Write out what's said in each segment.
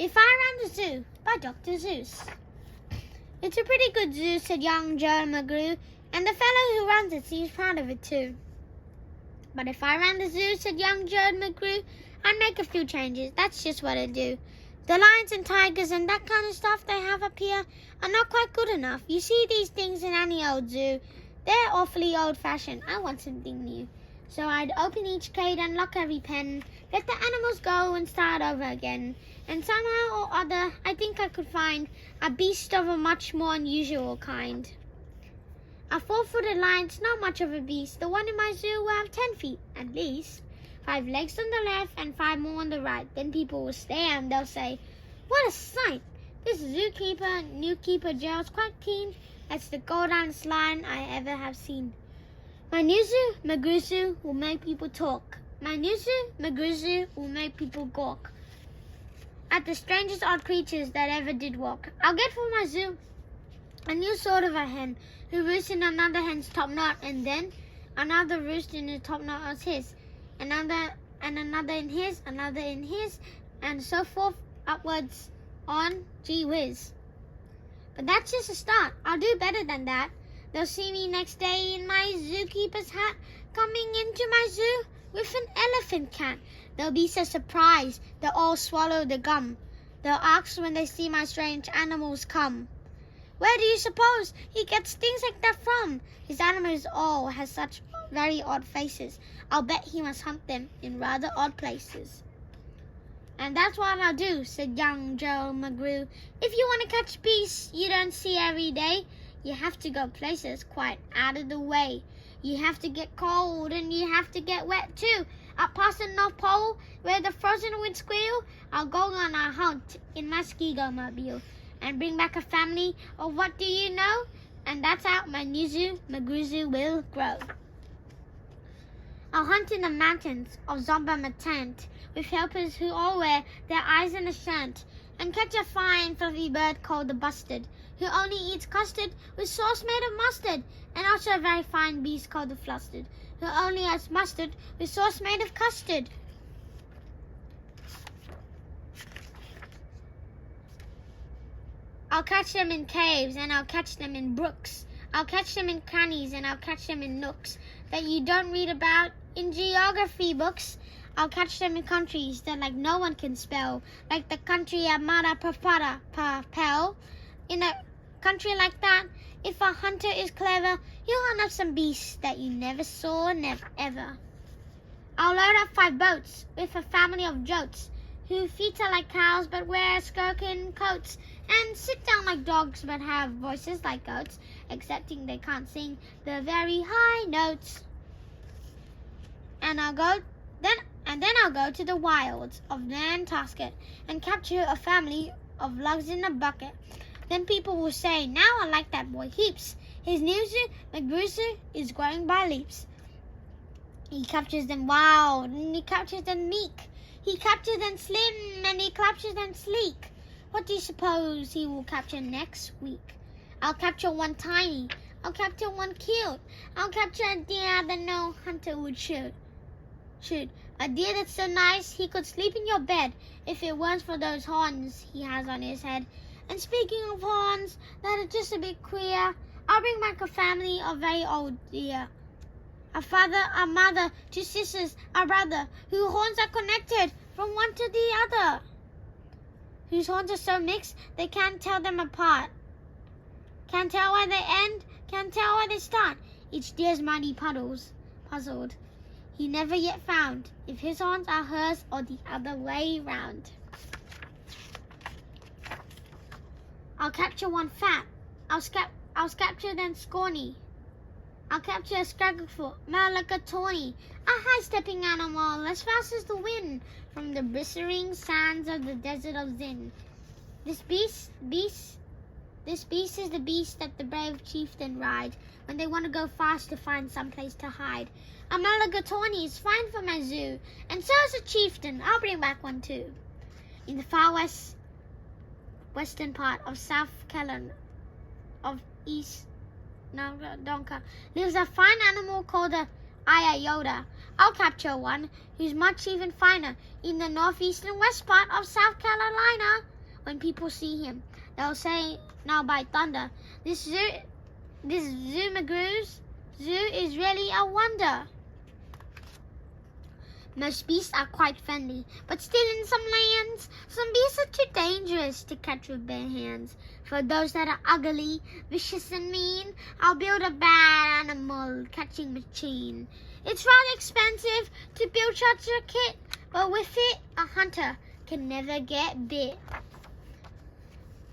If I Ran the Zoo by Dr. Seuss. It's a pretty good zoo, said young Joe McGrew, and the fellow who runs it seems proud of it too. But if I ran the zoo, said young Joe McGrew, I'd make a few changes. That's just what I'd do. The lions and tigers and that kind of stuff they have up here are not quite good enough. You see these things in any old zoo. They're awfully old-fashioned. I want something new. So I'd open each crate and lock every pen, let the animals go and start over again. And somehow or other, I think I could find a beast of a much more unusual kind. A 4-footed lion's not much of a beast. The one in my zoo will have 10 feet, at least. 5 legs on the left and 5 more on the right. Then people will stare and they'll say, "What a sight! This new keeper Joe's quite keen. That's the goldenest lion I ever have seen." My new zoo, McGrew Zoo, will make people talk. My new zoo, McGrew Zoo, will make people gawk at the strangest odd creatures that ever did walk. I'll get for my zoo a new sort of a hen who roosts in another hen's top knot, and then another roosts in the top knot of his, another in his, another in his, and so forth upwards on. Gee whiz. But that's just a start. I'll do better than that. They'll see me next day in my zookeeper's hat, coming into my zoo with an elephant cat. They'll be so surprised they'll all swallow the gum. They'll ask when they see my strange animals come, "Where do you suppose he gets things like that from? His animals all have such very odd faces. I'll bet he must hunt them in rather odd places." And that's what I'll do, said young Joe McGrew. If you want to catch beasts you don't see every day, you have to go places quite out of the way. You have to get cold and you have to get wet too. Up past the North Pole, where the frozen winds squeal, I'll go on a hunt in my ski-go-mobile and bring back a family of what do you know? And that's how my new zoo, McGrew Zoo, will grow. I'll hunt in the mountains of Zomba-Matant with helpers who all wear their eyes in a shunt, and catch a fine fluffy bird called the bustard, who only eats custard with sauce made of mustard, and also a very fine beast called the flustered, who only eats mustard with sauce made of custard. I'll catch them in caves and I'll catch them in brooks. I'll catch them in crannies and I'll catch them in nooks that you don't read about in geography books. I'll catch them in countries that like no one can spell, like the country of Madapapel. In a country like that, if a hunter is clever, he'll hunt up some beasts that you never saw, never ever. I'll load up 5 boats with a family of jotes, whose feet are like cows but wear skirkin coats, and sit down like dogs but have voices like goats, excepting they can't sing the very high notes. And then I'll go to the wilds of Nantasket and capture a family of lugs in a bucket. Then people will say, "Now I like that boy heaps. His new zoo, McGrew Zoo, is growing by leaps. He captures them wild and he captures them meek. He captures them slim and he captures them sleek. What do you suppose he will capture next week? I'll capture one tiny. I'll capture one cute. I'll capture a deer that no hunter would shoot. A deer that's so nice he could sleep in your bed if it weren't for those horns he has on his head. And speaking of horns that are just a bit queer, I'll bring back a family of very old deer. A father, a mother, 2 sisters, a brother, whose horns are connected from one to the other, whose horns are so mixed they can't tell them apart. Can't tell where they end, can't tell where they start. Each deer's mighty puzzled. He never yet found if his horns are hers or the other way round. I'll capture one fat. I'll capture them scrawny. I'll capture a scragglefoot, Malagatawny, a high-stepping animal as fast as the wind from the bristling sands of the desert of Zin. This beast is the beast that the brave chieftain ride when they want to go fast to find some place to hide. A Malagatawny is fine for my zoo, and so is a chieftain. I'll bring back one too. In the far western part of South Carolina, of East Donka, lives a fine animal called a Iota. I'll capture one who's much even finer in the northeast and west part of South Carolina. when people see him. They'll say now by thunder, this Zoo McGrew's zoo is really a wonder. Most beasts are quite friendly, but still in some lands, some beasts are too dangerous to catch with bare hands. For those that are ugly, vicious and mean, I'll build a bad animal catching machine. It's rather expensive to build such a kit, but with it, a hunter can never get bit.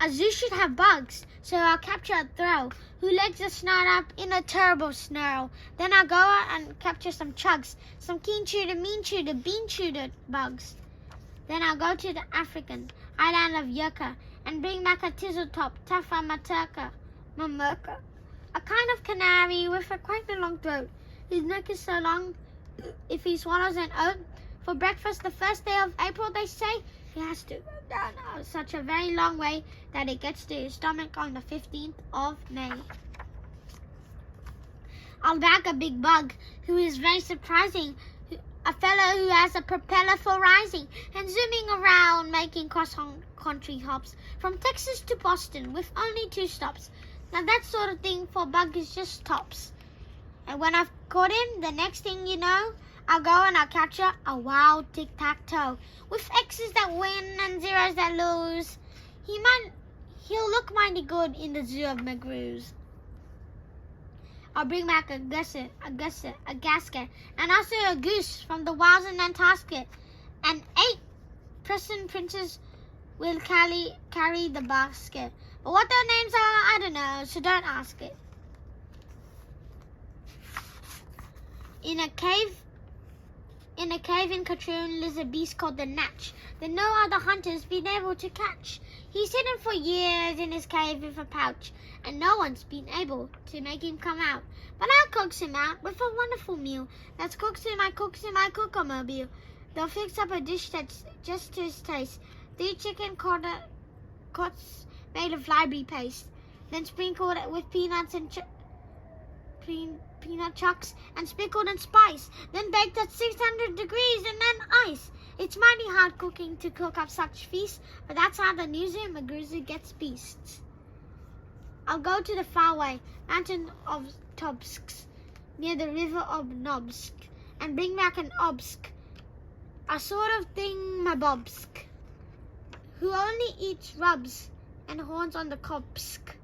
A zoo should have bugs, so I'll capture a throw who legs a snarl up in a terrible snarl. Then I'll go out and capture some chugs, some keen chewed, mean chewed, bean chewed bugs. Then I'll go to the African island of Yucca and bring back a tizzle-top, Tuffa Mamurka, a kind of canary with quite a long throat. His neck is so long, if he swallows an oat for breakfast the first day of April, they say, he has to go down such a very long way that it gets to his stomach on the 15th of May. I'll bag a big bug who is very surprising, a fellow who has a propeller for rising and zooming around making cross-country hops from Texas to Boston with only 2 stops. Now that sort of thing for bug is just tops. And when I've caught him, the next thing you know, I'll go and I'll capture a wild tic-tac-toe with X's that win and zeros that lose. He'll look mighty good in the zoo of McGrew's. I'll bring back a gasket, and also a goose from the wilds in Nantasket. And 8 present princes will carry the basket. But what their names are, I don't know, so don't ask it. In a cave in Katroon lives a beast called the Natch that no other hunter's been able to catch. He's hidden for years in his cave with a pouch, and no one's been able to make him come out. But I'll coax him out with a wonderful meal that's cooked in my cookomobile. They'll fix up a dish that's just to his taste. 3 chicken cuts made of library paste, then sprinkled with peanuts and peanut chucks and sprinkled in spice, then baked at 600 degrees and then ice. It's mighty hard cooking to cook up such feasts, but that's how the New Zoo McGrew's gets beasts. I'll go to the faraway mountain of Tobsk, near the river of Nobsk, and bring back an Obsk, a sort of thing-mabobsk, who only eats rubs and horns on the Kopsk.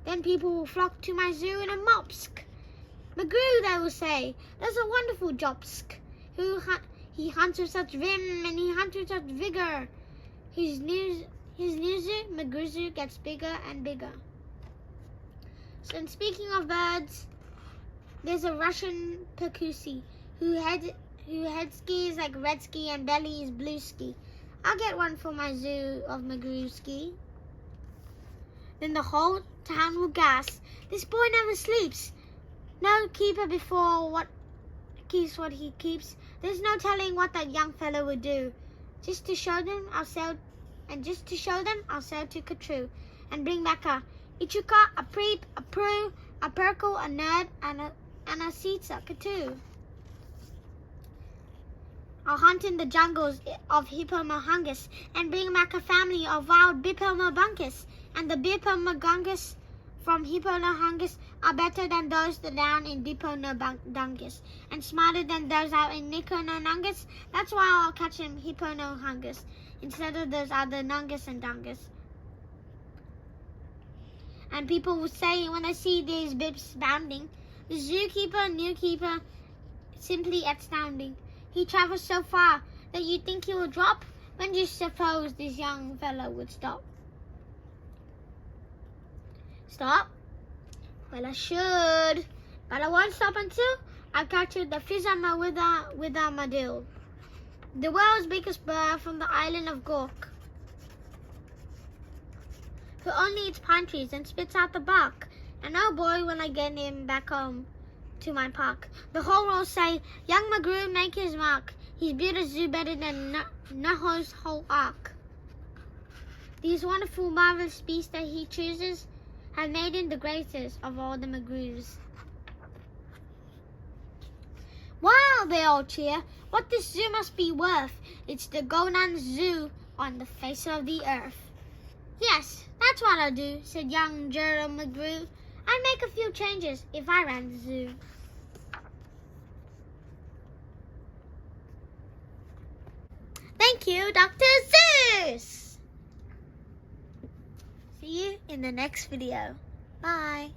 Then people will flock to my zoo in a mopsk. McGrew, they will say, does a wonderful jobsk. He hunts with such vim and he hunts with such vigor. His new zoo, McGrew Zoo, gets bigger and bigger. So, in speaking of birds, there's a Russian Perkusi who head ski is like red ski and belly is blue ski. I'll get one for my zoo of McGrew ski. Then the whole town will gasp. This boy never sleeps. No keeper before what keeps what he keeps. There's no telling what that young fellow would do. Just to show them, I'll sail to Katroo and bring back a Ichuka, a Preep, a Prue, a Perkle, a Nerd, and a Sitsa Katoo. I'll hunt in the jungles of Hippomohungus and bring back a family of wild Bipomobuncus, and the Bipomogungus from Hipponohungus are better than those down in Diponodungus and smarter than those out in Nikononungus. That's why I'll catch him Hipponohungus instead of those other Nungus and Dungus. And people will say when they see these bips bounding, the zookeeper, new keeper, simply astounding. He travels so far that you'd think he would drop. When do you suppose this young fellow would stop? Stop? Well, I should, but I won't stop until I've captured the Fizama with a Madil, the world's biggest bird from the island of Gork, who only eats pine trees and spits out the bark. And oh boy, when I get him back home to my park, the whole world say, young McGrew make his mark. He's built a zoo better than Naho's whole ark. These wonderful, marvelous beasts that he chooses have made him the greatest of all the McGrews. Wow, they all cheer. What this zoo must be worth. It's the golden zoo on the face of the earth. Yes, that's what I'll do, said young Gerald McGrew. I'd make a few changes if I ran the zoo. Thank you, Dr. Seuss! See you in the next video. Bye.